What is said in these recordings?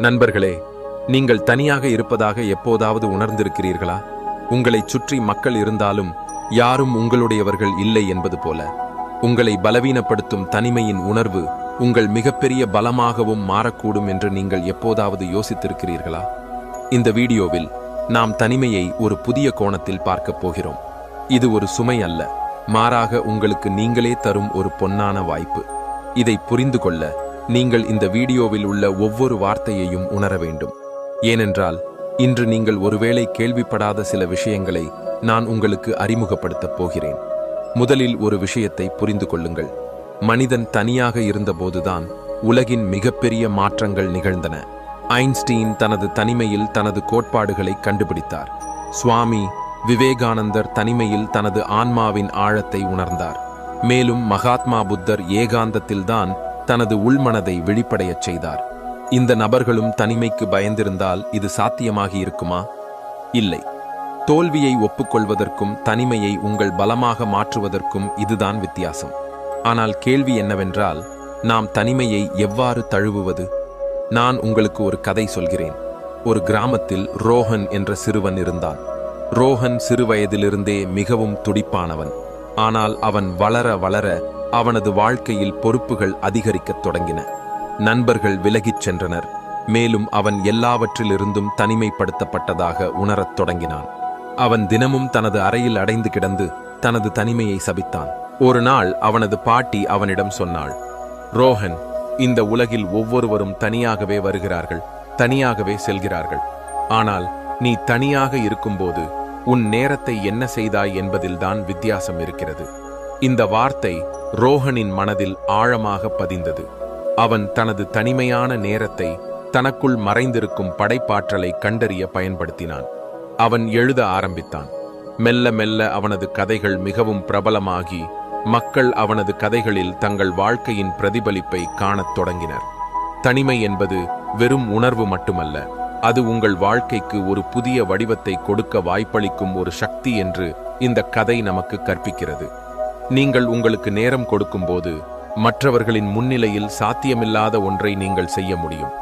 நண்பர்களே, நீங்கள் தனியாக இருப்பதாக எப்போதாவது உணர்ந்திருக்கிறீர்களா? உங்களைச் சுற்றி மக்கள் இருந்தாலும் யாரும் உங்களுடையவர்கள் இல்லை என்பது போல. உங்களை பலவீனப்படுத்தும் தனிமையின் உணர்வு உங்கள் மிகப்பெரிய பலமாகவும் மாறக்கூடும் என்று நீங்கள் எப்போதாவது யோசித்திருக்கிறீர்களா? இந்த வீடியோவில் நாம் தனிமையை ஒரு புதிய கோணத்தில் பார்க்கப் போகிறோம். இது ஒரு சுமை அல்ல, மாறாக உங்களுக்கு நீங்களே தரும் ஒரு பொன்னான வாய்ப்பு. இதை புரிந்து கொள்ள நீங்கள் இந்த வீடியோவில் உள்ள ஒவ்வொரு வார்த்தையையும் உணர வேண்டும். ஏனென்றால் இன்று நீங்கள் ஒருவேளை கேள்விப்படாத சில விஷயங்களை நான் உங்களுக்கு அறிமுகப்படுத்தப் போகிறேன். முதலில் ஒரு விஷயத்தை புரிந்து கொள்ளுங்கள். மனிதன் தனியாக இருந்தபோதுதான் உலகின் மிகப்பெரிய மாற்றங்கள் நிகழ்ந்தன. ஐன்ஸ்டீன் தனது தனிமையில் தனது கோட்பாடுகளை கண்டுபிடித்தார். சுவாமி விவேகானந்தர் தனிமையில் தனது ஆன்மாவின் ஆழத்தை உணர்ந்தார். மேலும் மகாத்மா புத்தர் ஏகாந்தத்தில்தான் தனது உள்மனதை வெளிப்படையச் செய்தார். இந்த நபர்களும் தனிமைக்கு பயந்திருந்தால் இது சாத்தியமாகி இருக்குமா? இல்லை. தோல்வியை ஒப்புக்கொள்வதற்கும் தனிமையை உங்கள் பலமாக மாற்றுவதற்கும் இதுதான் வித்தியாசம். ஆனால் கேள்வி என்னவென்றால், நாம் தனிமையை எவ்வாறு தழுவுவது? நான் உங்களுக்கு ஒரு கதை சொல்கிறேன். ஒரு கிராமத்தில் ரோஹன் என்ற சிறுவன் இருந்தான். ரோஹன் சிறுவயதிலிருந்தே மிகவும் துடிப்பானவன். ஆனால் அவன் வளர வளர அவனது வாழ்க்கையில் பொறுப்புகள் அதிகரிக்கத் தொடங்கின. நண்பர்கள் விலகிச் சென்றனர். மேலும் அவன் எல்லாவற்றிலிருந்தும் தனிமைப்படுத்தப்பட்டதாக உணரத் தொடங்கினான். அவன் தினமும் தனது அறையில் அடைந்து கிடந்து தனது தனிமையை சபித்தான். ஒரு நாள் அவனது பாட்டி அவனிடம் சொன்னாள், ரோஹன், இந்த உலகில் ஒவ்வொருவரும் தனியாகவே வருகிறார்கள், தனியாகவே செல்கிறார்கள். ஆனால் நீ தனியாக இருக்கும்போது உன் நேரத்தை என்ன செய்தாய் என்பதில்தான் வித்தியாசம் இருக்கிறது. இந்த வார்த்தை ரோஹனின் மனதில் ஆழமாக பதிந்தது. அவன் தனது தனிமையான நேரத்தை தனக்குள் மறைந்திருக்கும் படைப்பாற்றலை கண்டறிய பயன்படுத்தினான். அவன் எழுத ஆரம்பித்தான். மெல்ல மெல்ல அவனது கதைகள் மிகவும் பிரபலமாகி மக்கள் அவனது கதைகளில் தங்கள் வாழ்க்கையின் பிரதிபலிப்பை காணத் தொடங்கினர். தனிமை என்பது வெறும் உணர்வு மட்டுமல்ல, அது உங்கள் வாழ்க்கைக்கு ஒரு புதிய வடிவத்தை கொடுக்க வாய்ப்பளிக்கும் ஒரு சக்தி என்று இந்த கதை நமக்கு கற்பிக்கிறது. நீங்கள் உங்களுக்கு நேரம் கொடுக்கும்போது மற்றவர்களின் முன்னிலையில் சாத்தியமில்லாத ஒன்றை நீங்கள் செய்ய முடியும்.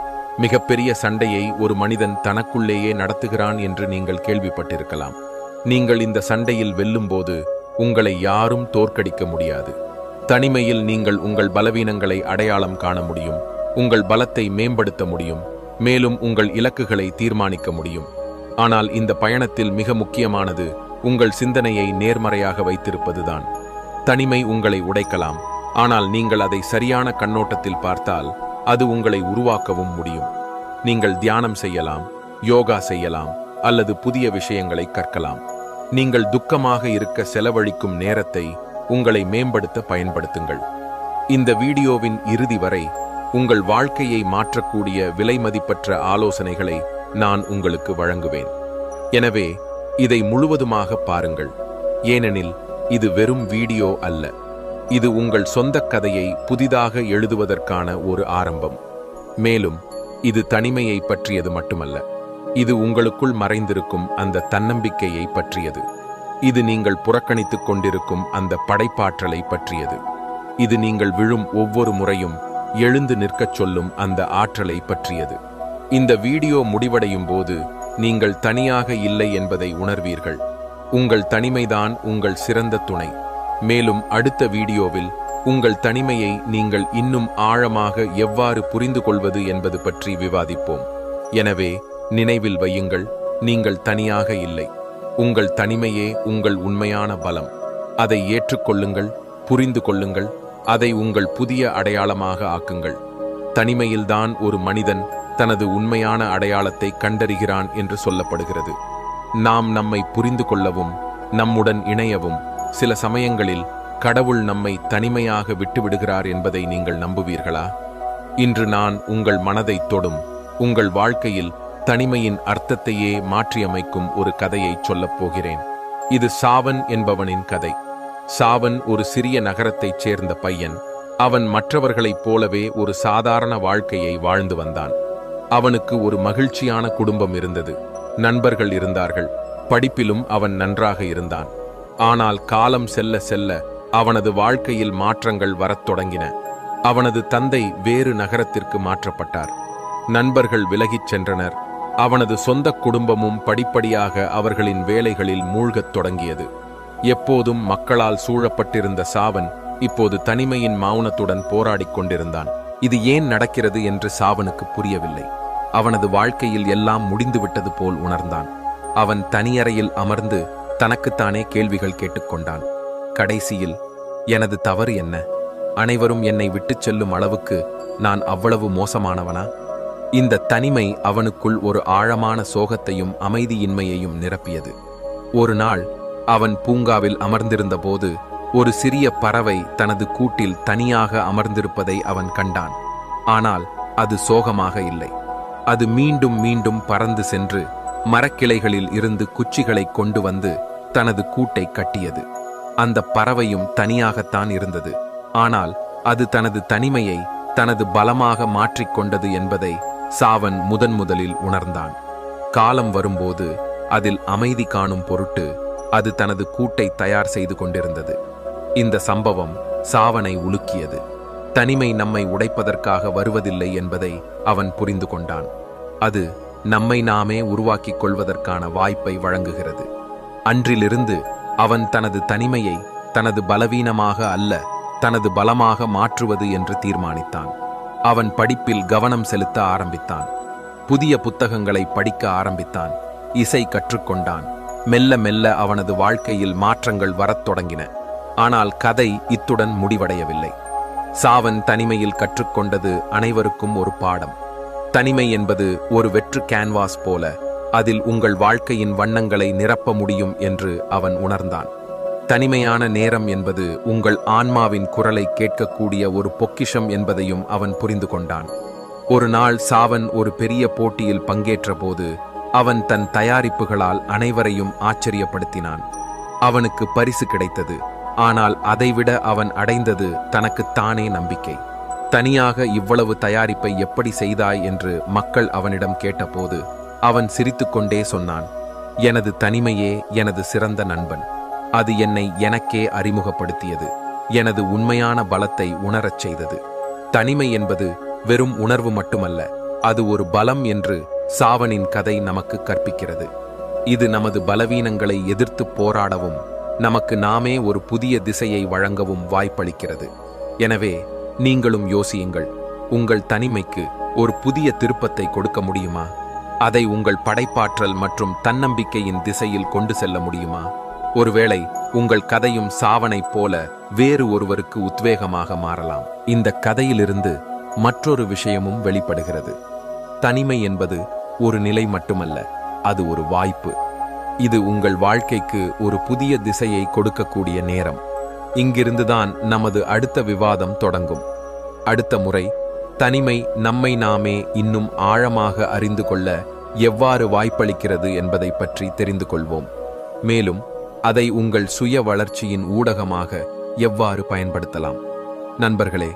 மிகப்பெரிய சண்டையை ஒரு மனிதன் தனக்குள்ளேயே நடத்துகிறான் என்று நீங்கள் கேள்விப்பட்டிருக்கலாம். நீங்கள் இந்த சண்டையில் வெல்லும்போது உங்களை யாரும் தோற்கடிக்க முடியாது. தனிமையில் நீங்கள் உங்கள் பலவீனங்களை அடையாளம் காண முடியும், உங்கள் பலத்தை மேம்படுத்த முடியும், மேலும் உங்கள் இலக்குகளை தீர்மானிக்க முடியும். ஆனால் இந்த பயணத்தில் மிக முக்கியமானது உங்கள் சிந்தனையை நேர்மறையாக வைத்திருப்பதுதான். தனிமை உங்களை உடைக்கலாம், ஆனால் நீங்கள் அதை சரியான கண்ணோட்டத்தில் பார்த்தால் அது உங்களை உருவாக்கவும் முடியும். நீங்கள் தியானம் செய்யலாம், யோகா செய்யலாம், அல்லது புதிய விஷயங்களை கற்கலாம். நீங்கள் துக்கமாக இருக்க செலவழிக்கும் நேரத்தை உங்களை மேம்படுத்த பயன்படுத்துங்கள். இந்த வீடியோவின் இறுதி வரை உங்கள் வாழ்க்கையை மாற்றக்கூடிய விலைமதிப்பற்ற ஆலோசனைகளை நான் உங்களுக்கு வழங்குவேன். எனவே இதை முழுவதுமாக பாருங்கள். ஏனெனில் இது வெறும் வீடியோ அல்ல, இது உங்கள் சொந்த கதையை புதிதாக எழுதுவதற்கான ஒரு ஆரம்பம். மேலும் இது தனிமையை பற்றியது மட்டுமல்ல, இது உங்களுக்குள் மறைந்திருக்கும் அந்த தன்னம்பிக்கையை பற்றியது. இது நீங்கள் புறக்கணித்துக் கொண்டிருக்கும் அந்த படைப்பாற்றலை பற்றியது. இது நீங்கள் விழும் ஒவ்வொரு முறையும் எழுந்து நிற்கச் சொல்லும் அந்த ஆற்றலை பற்றியது. இந்த வீடியோ முடிவடையும் போது நீங்கள் தனியாக இல்லை என்பதை உணர்வீர்கள். உங்கள் தனிமைதான் உங்கள் சிறந்த துணை. மேலும் அடுத்த வீடியோவில் உங்கள் தனிமையை நீங்கள் இன்னும் ஆழமாக எவ்வாறு புரிந்து கொள்வது என்பது பற்றி விவாதிப்போம். எனவே நினைவில் வையுங்கள், நீங்கள் தனியாக இல்லை. உங்கள் தனிமையே உங்கள் உண்மையான பலம். அதை ஏற்றுக்கொள்ளுங்கள், புரிந்து கொள்ளுங்கள், அதை உங்கள் புதிய அடையாளமாக ஆக்குங்கள். தனிமையில்தான் ஒரு மனிதன் தனது உண்மையான அடையாளத்தை கண்டறிகிறான் என்று சொல்லப்படுகிறது. நாம் நம்மை புரிந்து கொள்ளவும் நம்முடன் இணையவும் சில சமயங்களில் கடவுள் நம்மை தனிமையாக விட்டுவிடுகிறார் என்பதை நீங்கள் நம்புவீர்களா? இன்று நான் உங்கள் மனதை தொடும், உங்கள் வாழ்க்கையில் தனிமையின் அர்த்தத்தையே மாற்றியமைக்கும் ஒரு கதையை சொல்லப் போகிறேன். இது சாவன் என்பவனின் கதை. சாவன் ஒரு சிறிய நகரத்தைச் சேர்ந்த பையன். அவன் மற்றவர்களைப் போலவே ஒரு சாதாரண வாழ்க்கையை வாழ்ந்து வந்தான். அவனுக்கு ஒரு மகிழ்ச்சியான குடும்பம் இருந்தது, நண்பர்கள் இருந்தார்கள், படிப்பிலும் அவன் நன்றாக இருந்தான். ஆனால் காலம் செல்ல செல்ல அவனது வாழ்க்கையில் மாற்றங்கள் வரத் தொடங்கின. அவனது தந்தை வேறு நகரத்திற்கு மாற்றப்பட்டார். நண்பர்கள் விலகிச் சென்றனர். அவனது சொந்த குடும்பமும் படிப்படியாக அவர்களின் வேலைகளில் மூழ்கத் தொடங்கியது. எப்போதும் மக்களால் சூழப்பட்டிருந்த சாவன் இப்போது தனிமையின் மௌனத்துடன் போராடிக் கொண்டிருந்தான். இது ஏன் நடக்கிறது என்று சாவனுக்கு புரியவில்லை. அவனது வாழ்க்கையில் எல்லாம் முடிந்துவிட்டது போல் உணர்ந்தான். அவன் தனியறையில் அமர்ந்து தனக்குத்தானே கேள்விகள் கேட்டுக்கொண்டான். கடைசியில், எனது தவறு என்ன? அனைவரும் என்னை விட்டுச் செல்லும் அளவுக்கு நான் அவ்வளவு மோசமானவனா? இந்த தனிமை அவனுக்குள் ஒரு ஆழமான சோகத்தையும் அமைதியின்மையையும் நிரப்பியது. ஒரு நாள் அவன் பூங்காவில் அமர்ந்திருந்த போது ஒரு சிறிய பறவை தனது கூட்டில் தனியாக அமர்ந்திருப்பதை அவன் கண்டான். ஆனால் அது சோகமாக இல்லை. அது மீண்டும் மீண்டும் பறந்து சென்று மரக்கிளைகளில் இருந்து குச்சிகளை கொண்டு வந்து தனது கூட்டை கட்டியது. அந்த பறவையும் தனியாகத்தான் இருந்தது. ஆனால் அது தனது தனிமையை தனது பலமாக மாற்றிக்கொண்டது என்பதை சாவன் முதலில் உணர்ந்தான். காலம் வரும்போது அதில் அமைதி காணும் பொருட்டு அது தனது கூட்டை தயார் செய்து கொண்டிருந்தது. இந்த சம்பவம் சாவனை உலுக்கியது. தனிமை நம்மை உடைப்பதற்காக வருவதில்லை என்பதை அவன் புரிந்து கொண்டான். அது நம்மை நாமே உருவாக்கிக் கொள்வதற்கான வாய்ப்பை வழங்குகிறது. அன்றிலிருந்து அவன் தனது தனிமையை தனது பலவீனமாக அல்ல, தனது பலமாக மாற்றுவது என்று தீர்மானித்தான். அவன் படிப்பில் கவனம் செலுத்த ஆரம்பித்தான். புதிய புத்தகங்களை படிக்க ஆரம்பித்தான். இசை கற்றுக்கொண்டான். மெல்ல மெல்ல அவனது வாழ்க்கையில் மாற்றங்கள் வரத் தொடங்கின. ஆனால் கதை இத்துடன் முடிவடையவில்லை. சாவன் தனிமையில் கற்றுக்கொண்டது அனைவருக்கும் ஒரு பாடம். தனிமை என்பது ஒரு வெற்று கேன்வாஸ் போல, அதில் உங்கள் வாழ்க்கையின் வண்ணங்களை நிரப்ப முடியும் என்று அவன் உணர்ந்தான். தனிமையான நேரம் என்பது உங்கள் ஆன்மாவின் குரலை கேட்கக்கூடிய ஒரு பொக்கிஷம் என்பதையும் அவன் புரிந்து கொண்டான். ஒரு நாள் சாவன் ஒரு பெரிய போட்டியில் பங்கேற்ற போது அவன் தன் தயாரிப்புகளால் அனைவரையும் ஆச்சரியப்படுத்தினான். அவனுக்கு பரிசு கிடைத்தது. ஆனால் அதைவிட அவன் அடைந்தது தனக்குத்தானே நம்பிக்கை. தனியாக இவ்வளவு தயாரிப்பை எப்படி செய்தாய் என்று மக்கள் அவனிடம் கேட்டபோது அவன் சிரித்துக்கொண்டே சொன்னான், எனது தனிமையே எனது சிறந்த நண்பன். அது என்னை எனக்கே அறிமுகப்படுத்தியது. எனது உண்மையான பலத்தை உணரச் செய்தது. தனிமை என்பது வெறும் உணர்வு மட்டுமல்ல, அது ஒரு பலம் என்று சாவனின் கதை நமக்கு கற்பிக்கிறது. இது நமது பலவீனங்களை எதிர்த்து போராடவும் நமக்கு நாமே ஒரு புதிய திசையை வழங்கவும் வாய்ப்பளிக்கிறது. எனவே நீங்களும் யோசியுங்கள், உங்கள் தனிமைக்கு ஒரு புதிய திருப்பத்தை கொடுக்க முடியுமா? அதை உங்கள் படைப்பாற்றல் மற்றும் தன்னம்பிக்கையின் திசையில் கொண்டு செல்ல முடியுமா? ஒருவேளை உங்கள் கதையும் சாவனைப் போல வேறு ஒருவருக்கு உத்வேகமாக மாறலாம். இந்த கதையிலிருந்து மற்றொரு விஷயமும் வெளிப்படுகிறது. தனிமை என்பது ஒரு நிலை மட்டுமல்ல, அது ஒரு வாய்ப்பு. இது உங்கள் வாழ்க்கைக்கு ஒரு புதிய திசையை கொடுக்கக்கூடிய நேரம். இங்கிருந்துதான் நமது அடுத்த விவாதம் தொடங்கும். அடுத்த முறை தனிமை நம்மை நாமே இன்னும் ஆழமாக அறிந்து கொள்ள எவ்வாறு வாய்ப்பளிக்கிறது என்பதை பற்றி தெரிந்து கொள்வோம். மேலும் அதை உங்கள் சுய வளர்ச்சியின் ஊடகமாக எவ்வாறு பயன்படுத்தலாம். நண்பர்களே,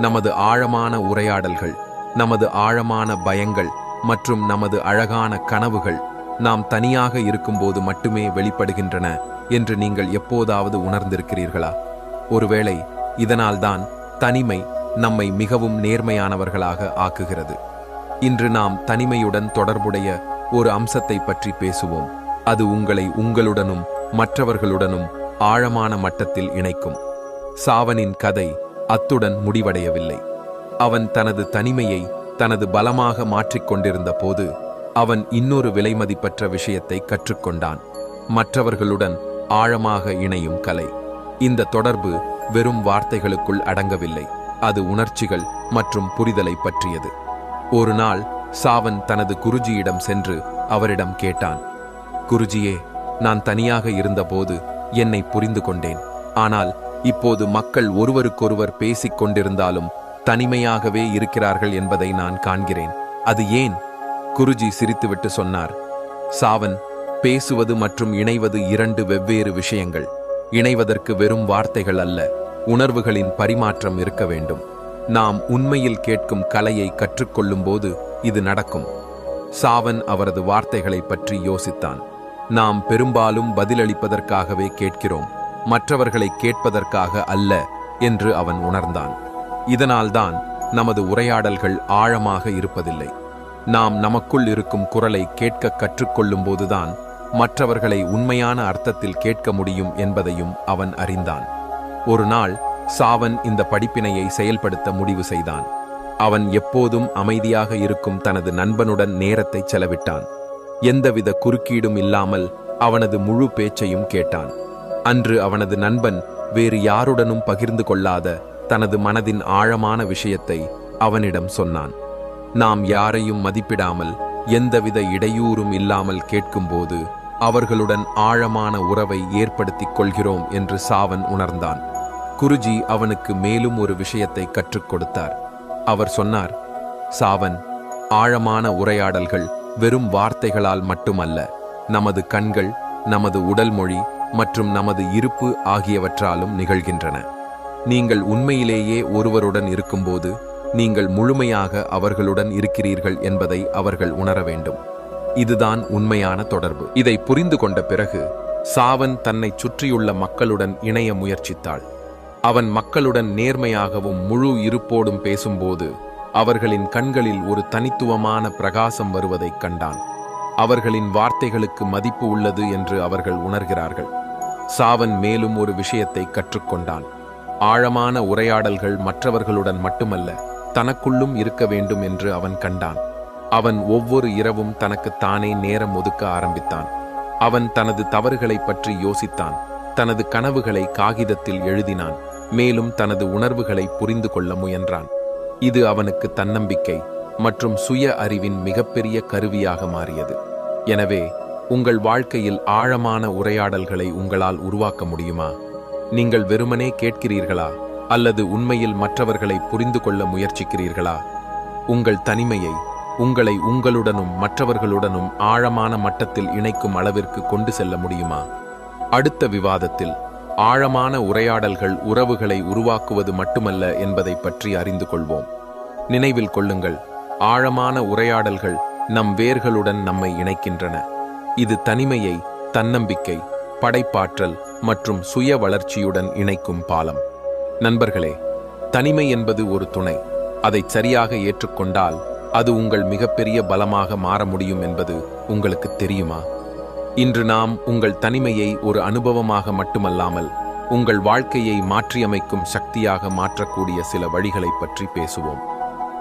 நமது ஆழமான உரையாடல்கள், நமது ஆழமான பயங்கள் மற்றும் நமது அழகான கனவுகள் நாம் தனியாக இருக்கும்போது மட்டுமே வெளிப்படுகின்றன என்று நீங்கள் எப்போதாவது உணர்ந்திருக்கிறீர்களா? ஒருவேளை இதனால்தான் தனிமை நம்மை மிகவும் நேர்மையானவர்களாக ஆக்குகிறது. இன்று நாம் தனிமையுடன் தொடர்புடைய ஒரு அம்சத்தை பற்றி பேசுவோம். அது உங்களை உங்களுடனும் மற்றவர்களுடனும் ஆழமான மட்டத்தில் இணைக்கும். சாவனின் கதை அத்துடன் முடிவடையவில்லை. அவன் தனது தனிமையை தனது பலமாக மாற்றிக்கொண்டிருந்த போது அவன் இன்னொரு விலைமதிப்பற்ற விஷயத்தை கற்றுக்கொண்டான். மற்றவர்களுடன் ஆழமாக இணையும் கலை. இந்த தொடர்பு வெறும் வார்த்தைகளுக்குள் அடங்கவில்லை. அது உணர்ச்சிகள் மற்றும் புரிதலை பற்றியது. ஒரு நாள் சாவன் தனது குருஜியிடம் சென்று அவரிடம் கேட்டான், குருஜியே, நான் தனியாக இருந்தபோது என்னை புரிந்து கொண்டேன். ஆனால் இப்போது மக்கள் ஒருவருக்கொருவர் பேசிக் கொண்டிருந்தாலும் தனிமையாகவே இருக்கிறார்கள் என்பதை நான் காண்கிறேன். அது ஏன்? குருஜி சிரித்துவிட்டு சொன்னார், சாவன், பேசுவது மற்றும் இணைவது இரண்டு வெவ்வேறு விஷயங்கள். இணைவதற்கு வெறும் வார்த்தைகள் அல்ல, உணர்வுகளின் பரிமாற்றம் இருக்க வேண்டும். நாம் உண்மையில் கேட்கும் கலையை கற்றுக்கொள்ளும் போது இது நடக்கும். சாவன் அவரது வார்த்தைகளை பற்றி யோசித்தான். நாம் பெரும்பாலும் பதிலளிப்பதற்காகவே கேட்கிறோம், மற்றவர்களை கேட்பதற்காக அல்ல என்று அவன் உணர்ந்தான். இதனால்தான் நமது உரையாடல்கள் ஆழமாக இருப்பதில்லை. நாம் நமக்குள் இருக்கும் குரலை கேட்க கற்றுக்கொள்ளும் போதுதான் மற்றவர்களை உண்மையான அர்த்தத்தில் கேட்க முடியும் என்பதையும் அவன் அறிந்தான். ஒரு நாள் சாவன் இந்த படிப்பினையை செயல்படுத்த முடிவு செய்தான். அவன் எப்போதும் அமைதியாக இருக்கும் தனது நண்பனுடன் நேரத்தை செலவிட்டான். எந்தவித குறுக்கீடும் இல்லாமல் அவனது முழு பேச்சையும் கேட்டான். அன்று அவனது நண்பன் வேறு யாருடனும் பகிர்ந்து கொள்ளாத தனது மனதின் ஆழமான விஷயத்தை அவனிடம் சொன்னான். நாம் யாரையும் மதிப்பிடாமல் எந்தவித இடையூறும் இல்லாமல் கேட்கும்போது அவர்களுடன் ஆழமான உறவை ஏற்படுத்திக் கொள்கிறோம் என்று சாவன் உணர்ந்தான். குருஜி அவனுக்கு மேலும் ஒரு விஷயத்தை கற்றுக் கொடுத்தார். அவர் சொன்னார், சாவன், ஆழமான உரையாடல்கள் வெறும் வார்த்தைகளால் மட்டுமல்ல, நமது கண்கள், நமது உடல் மொழி மற்றும் நமது இருப்பு ஆகியவற்றாலும் நிகழ்கின்றன. நீங்கள் உண்மையிலேயே ஒருவருடன் இருக்கும்போது நீங்கள் முழுமையாக அவர்களுடன் இருக்கிறீர்கள் என்பதை அவர்கள் உணர வேண்டும். இதுதான் உண்மையான தொடர்பு. இதை புரிந்து கொண்ட பிறகு சாவன் தன்னை சுற்றியுள்ள மக்களுடன் இணைய முயற்சித்தாள். அவன் மக்களுடன் நேர்மையாகவும் முழு இருப்போடும் பேசும்போது அவர்களின் கண்களில் ஒரு தனித்துவமான பிரகாசம் வருவதைக் கண்டான். அவர்களின் வார்த்தைகளுக்கு மதிப்பு உள்ளது என்று அவர்கள் உணர்கிறார்கள். சாவன் மேலும் ஒரு விஷயத்தை கற்றுக்கொண்டான். ஆழமான உரையாடல்கள் மற்றவர்களுடன் மட்டுமல்ல, தனக்குள்ளும் இருக்க வேண்டும் என்று அவன் கண்டான். அவன் ஒவ்வொரு இரவும் தனக்கு தானே நேரம் ஒதுக்க ஆரம்பித்தான். அவன் தனது தவறுகளை பற்றி யோசித்தான், தனது கனவுகளை காகிதத்தில் எழுதினான், மேலும் தனது உணர்வுகளை புரிந்து கொள்ள முயன்றான். இது அவனுக்கு தன்னம்பிக்கை மற்றும் சுய அறிவின் மிகப்பெரிய கருவியாக மாறியது. எனவே உங்கள் வாழ்க்கையில் ஆழமான உரையாடல்களை உங்களால் உருவாக்க முடியுமா? நீங்கள் வெறுமனே கேட்கிறீர்களா அல்லது உண்மையில் மற்றவர்களை புரிந்து கொள்ள முயற்சிக்கிறீர்களா? உங்கள் தனிமையை உங்களை உங்களுடனும் மற்றவர்களுடனும் ஆழமான மட்டத்தில் இணைக்கும் அளவிற்கு கொண்டு செல்ல முடியுமா? அடுத்த விவாதத்தில் ஆழமான உரையாடல்கள் உறவுகளை உருவாக்குவது மட்டுமல்ல என்பதை பற்றி அறிந்து கொள்வோம். நினைவில் கொள்ளுங்கள், ஆழமான உரையாடல்கள் நம் வேர்களுடன் நம்மை இணைக்கின்றன. இது தனிமையை தன்னம்பிக்கை, படைப்பாற்றல் மற்றும் சுய வளர்ச்சியுடன் இணைக்கும் பாலம். நண்பர்களே, தனிமை என்பது ஒரு துணை. அதை சரியாக ஏற்றுக்கொண்டால் அது உங்கள் மிகப்பெரிய பலமாக மாற முடியும் என்பது உங்களுக்கு தெரியுமா? இன்று நாம் உங்கள் தனிமையை ஒரு அனுபவமாக மட்டுமல்லாமல் உங்கள் வாழ்க்கையை மாற்றியமைக்கும் சக்தியாக மாற்றக்கூடிய சில வழிகளை பற்றி பேசுவோம்.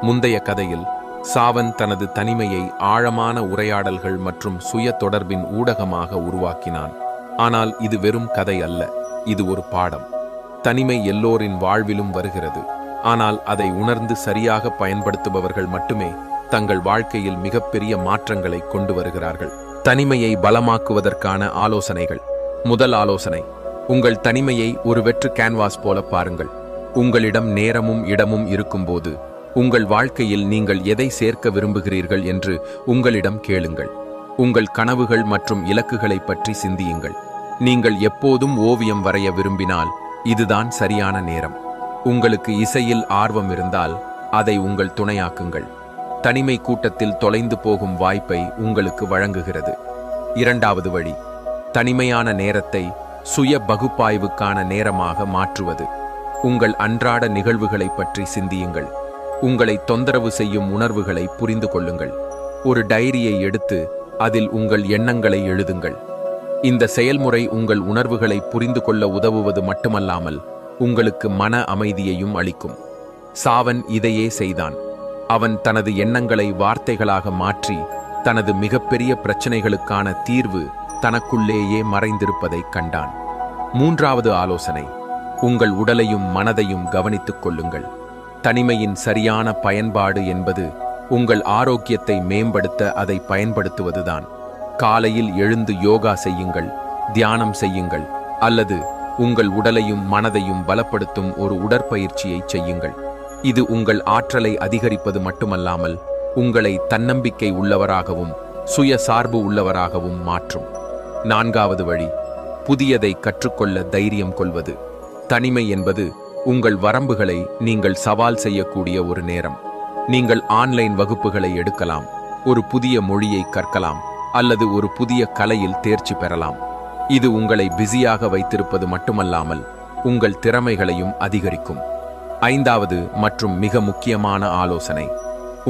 முந்தைய கதையில் சாவன் தனது தனிமையை ஆழமான உரையாடல்கள் மற்றும் சுய தொடர்பின் ஊடகமாக உருவாக்கினான். ஆனால் இது வெறும் கதை அல்ல, இது ஒரு பாடம். தனிமை எல்லோரின் வாழ்விலும் வருகிறது. ஆனால் அதை உணர்ந்து சரியாக பயன்படுத்துபவர்கள் மட்டுமே தங்கள் வாழ்க்கையில் மிகப்பெரிய மாற்றங்களை கொண்டு வருகிறார்கள். தனிமையை பலமாக்குவதற்கான ஆலோசனைகள். முதல் ஆலோசனை, உங்கள் தனிமையை ஒரு வெற்று கேன்வாஸ் போல பாருங்கள். உங்களிடம் நேரமும் இடமும் இருக்கும்போது உங்கள் வாழ்க்கையில் நீங்கள் எதை சேர்க்க விரும்புகிறீர்கள் என்று உங்களிடம் கேளுங்கள். உங்கள் கனவுகள் மற்றும் இலக்குகளை பற்றி சிந்தியுங்கள். நீங்கள் எப்போதும் ஓவியம் வரைய விரும்பினால் இதுதான் சரியான நேரம். உங்களுக்கு இசையில் ஆர்வம் இருந்தால் அதை உங்கள் துணையாக்குங்கள். தனிமை கூட்டத்தில் தொலைந்து போகும் வாய்ப்பை உங்களுக்கு வழங்குகிறது. இரண்டாவது வழி, தனிமையான நேரத்தை சுய பகுப்பாய்வுக்கான நேரமாக மாற்றுவது. உங்கள் அன்றாட நிகழ்வுகளை பற்றி சிந்தியுங்கள். உங்களை தொந்தரவு செய்யும் உணர்வுகளை புரிந்து கொள்ளுங்கள். ஒரு டைரியை எடுத்து அதில் உங்கள் எண்ணங்களை எழுதுங்கள். இந்த செயல்முறை உங்கள் உணர்வுகளை புரிந்து கொள்ள உதவுவது மட்டுமல்லாமல் உங்களுக்கு மன அமைதியையும் அளிக்கும். சாவன் இதையே செய்தான். அவன் தனது எண்ணங்களை வார்த்தைகளாக மாற்றி தனது மிகப்பெரிய பிரச்சனைகளுக்கான தீர்வு தனக்குள்ளேயே மறைந்திருப்பதைக் கண்டான். மூன்றாவது ஆலோசனை, உங்கள் உடலையும் மனதையும் கவனித்துக் கொள்ளுங்கள். தனிமையின் சரியான பயன்பாடு என்பது உங்கள் ஆரோக்கியத்தை மேம்படுத்த அதை பயன்படுத்துவதுதான். காலையில் எழுந்து யோகா செய்யுங்கள், தியானம் செய்யுங்கள், அல்லது உங்கள் உடலையும் மனதையும் பலப்படுத்தும் ஒரு உடற்பயிற்சியை செய்யுங்கள். இது உங்கள் ஆற்றலை அதிகரிப்பது மட்டுமல்லாமல் உங்களை தன்னம்பிக்கை உள்ளவராகவும் சுய சார்பு உள்ளவராகவும் மாற்றும். நான்காவது வழி, புதியதை கற்றுக்கொள்ள தைரியம் கொள்வது. தனிமை என்பது உங்கள் வரம்புகளை நீங்கள் சவால் செய்யக்கூடிய ஒரு நேரம். நீங்கள் ஆன்லைன் வகுப்புகளை எடுக்கலாம், ஒரு புதிய மொழியை கற்கலாம், அல்லது ஒரு புதிய கலையில் தேர்ச்சி பெறலாம். இது உங்களை பிஸியாக வைத்திருப்பது மட்டுமல்லாமல் உங்கள் திறமைகளையும் அதிகரிக்கும். ஐந்தாவது மற்றும் மிக முக்கியமான ஆலோசனை,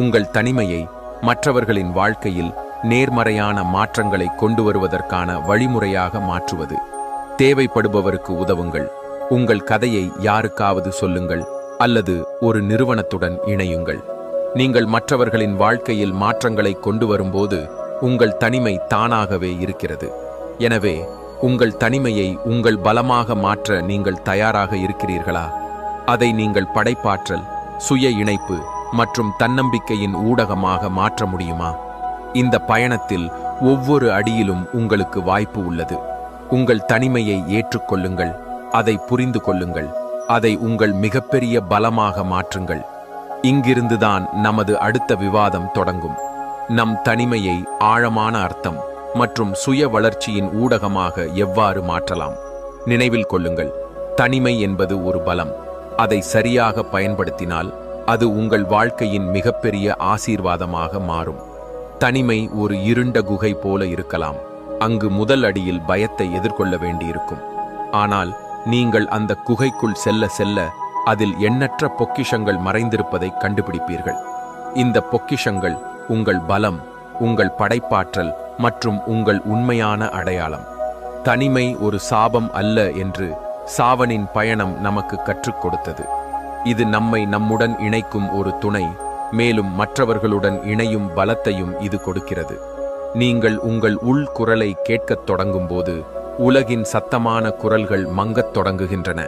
உங்கள் தனிமையை மற்றவர்களின் வாழ்க்கையில் நேர்மறையான மாற்றங்களை கொண்டு வருவதற்கான வழிமுறையாக மாற்றுவது. தேவைப்படுபவருக்கு உதவுங்கள். உங்கள் கதையை யாருக்காவது சொல்லுங்கள் அல்லது ஒரு நிறுவனத்துடன் இணையுங்கள். நீங்கள் மற்றவர்களின் வாழ்க்கையில் மாற்றங்களை கொண்டு வரும்போது உங்கள் தனிமை தானாகவே இருக்கிறது. எனவே உங்கள் தனிமையை உங்கள் பலமாக மாற்ற நீங்கள் தயாராக இருக்கிறீர்களா? அதை நீங்கள் படைப்பாற்றல், சுய இணைப்பு மற்றும் தன்னம்பிக்கையின் ஊடகமாக மாற்ற முடியுமா? இந்த பயணத்தில் ஒவ்வொரு அடியிலும் உங்களுக்கு வாய்ப்பு உள்ளது. உங்கள் தனிமையை ஏற்றுக்கொள்ளுங்கள், அதை புரிந்து கொள்ளுங்கள், அதை உங்கள் மிகப்பெரிய பலமாக மாற்றுங்கள். இங்கிருந்துதான் நமது அடுத்த விவாதம் தொடங்கும். நம் தனிமையை ஆழமான அர்த்தம் மற்றும் சுய வளர்ச்சியின் ஊடகமாக எவ்வாறு மாற்றலாம்? நினைவில் கொள்ளுங்கள், தனிமை என்பது ஒரு பலம். அதை சரியாக பயன்படுத்தினால் அது உங்கள் வாழ்க்கையின் மிகப்பெரிய ஆசீர்வாதமாக மாறும். தனிமை ஒரு இருண்ட குகை போல இருக்கலாம். அங்கு முதல் அடியில் பயத்தை எதிர்கொள்ள வேண்டியிருக்கும். ஆனால் நீங்கள் அந்த குகைக்குள் செல்ல செல்ல அதில் எண்ணற்ற பொக்கிஷங்கள் மறைந்திருப்பதை கண்டுபிடிப்பீர்கள். இந்த பொக்கிஷங்கள் உங்கள் பலம், உங்கள் படைப்பாற்றல் மற்றும் உங்கள் உண்மையான அடையாளம். தனிமை ஒரு சாபம் அல்ல என்று சாவனின் பயணம் நமக்கு கற்றுக் கொடுத்தது. இது நம்மை நம்முடன் இணைக்கும் ஒரு துணை, மேலும் மற்றவர்களுடன் இணையும் பலத்தையும் இது கொடுக்கிறது. நீங்கள் உங்கள் உள் குரலை கேட்கத் தொடங்கும்போது உலகின் சத்தமான குரல்கள் மங்கத் தொடங்குகின்றன.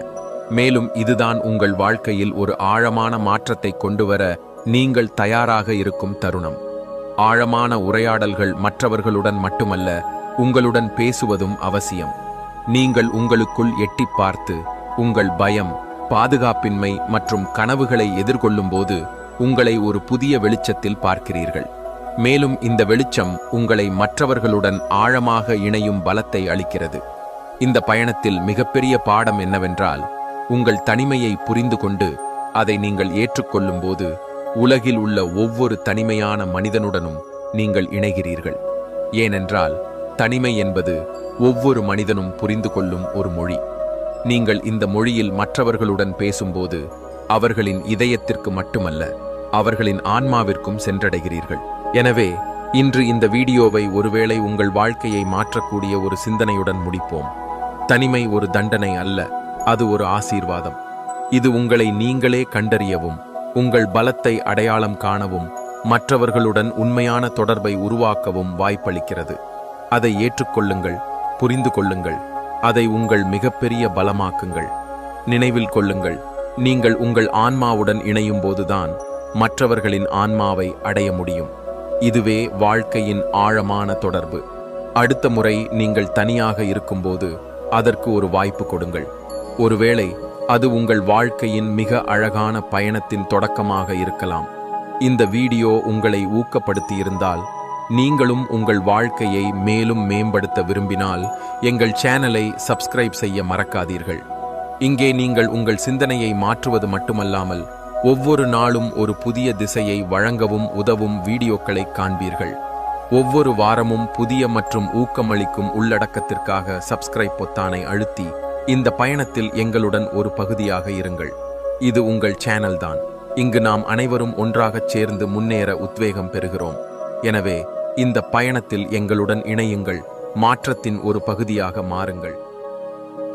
மேலும் இதுதான் உங்கள் வாழ்க்கையில் ஒரு ஆழமான மாற்றத்தை கொண்டுவர நீங்கள் தயாராக இருக்கும் தருணம். ஆழமான உரையாடல்கள் மற்றவர்களுடன் மட்டுமல்ல, உங்களுடன் பேசுவதும் அவசியம். நீங்கள் உங்களுக்குள் எட்டிப் பார்த்து உங்கள் பயம், பாதுகாப்பின்மை மற்றும் கனவுகளை எதிர்கொள்ளும்போது உங்களை ஒரு புதிய வெளிச்சத்தில் பார்க்கிறீர்கள். மேலும் இந்த வெளிச்சம் உங்களை மற்றவர்களுடன் ஆழமாக இணையும் பலத்தை அளிக்கிறது. இந்த பயணத்தில் மிகப்பெரிய பாடம் என்னவென்றால், உங்கள் தனிமையை புரிந்து கொண்டு அதை நீங்கள் ஏற்றுக்கொள்ளும்போது உலகில் உள்ள ஒவ்வொரு தனிமையான மனிதனுடனும் நீங்கள் இணைகிறீர்கள். ஏனென்றால் தனிமை என்பது ஒவ்வொரு மனிதனும் புரிந்து கொள்ளும் ஒரு மொழி. நீங்கள் இந்த மொழியில் மற்றவர்களுடன் பேசும்போது அவர்களின் இதயத்திற்கு மட்டுமல்ல, அவர்களின் ஆன்மாவிற்கும் சென்றடைகிறீர்கள். எனவே இன்று இந்த வீடியோவை ஒருவேளை உங்கள் வாழ்க்கையை மாற்றக்கூடிய ஒரு சிந்தனையுடன் முடிப்போம். தனிமை ஒரு தண்டனை அல்ல, அது ஒரு ஆசீர்வாதம். இது உங்களை நீங்களே கண்டறியவும், உங்கள் பலத்தை அடையாளம் காணவும், மற்றவர்களுடன் உண்மையான தொடர்பை உருவாக்கவும் வாய்ப்பளிக்கிறது. அதை ஏற்றுக்கொள்ளுங்கள், புரிந்து கொள்ளுங்கள், அதை உங்கள் மிகப்பெரிய பலமாக்குங்கள். நினைவில் கொள்ளுங்கள், நீங்கள் உங்கள் ஆன்மாவுடன் இணையும் போதுதான் மற்றவர்களின் ஆன்மாவை அடைய முடியும். இதுவே வாழ்க்கையின் ஆழமான தொடர்பு. அடுத்த முறை நீங்கள் தனியாக இருக்கும்போது அதற்கு ஒரு வாய்ப்பு கொடுங்கள். ஒருவேளை அது உங்கள் வாழ்க்கையின் மிக அழகான பயணத்தின் தொடக்கமாக இருக்கலாம். இந்த வீடியோ உங்களை ஊக்கப்படுத்தியிருந்தால், நீங்களும் உங்கள் வாழ்க்கையை மேலும் மேம்படுத்த விரும்பினால் எங்கள் சேனலை சப்ஸ்கிரைப் செய்ய மறக்காதீர்கள். இங்கே நீங்கள் உங்கள் சிந்தனையை மாற்றுவது மட்டுமல்லாமல் ஒவ்வொரு நாளும் ஒரு புதிய திசையை வழங்கவும் உதவும் வீடியோக்களை காண்பீர்கள். ஒவ்வொரு வாரமும் புதிய மற்றும் ஊக்கமளிக்கும் உள்ளடக்கத்திற்காக சப்ஸ்கிரைப் பொத்தானை அழுத்தி இந்த பயணத்தில் எங்களுடன் ஒரு பகுதியாக இருங்கள். இது உங்கள் சேனல் தான். இங்கு நாம் அனைவரும் ஒன்றாகச் சேர்ந்து முன்னேற உத்வேகம் பெறுகிறோம். எனவே இந்த பயணத்தில் எங்களுடன் இணையுங்கள், மாற்றத்தின் ஒரு பகுதியாக மாறுங்கள்.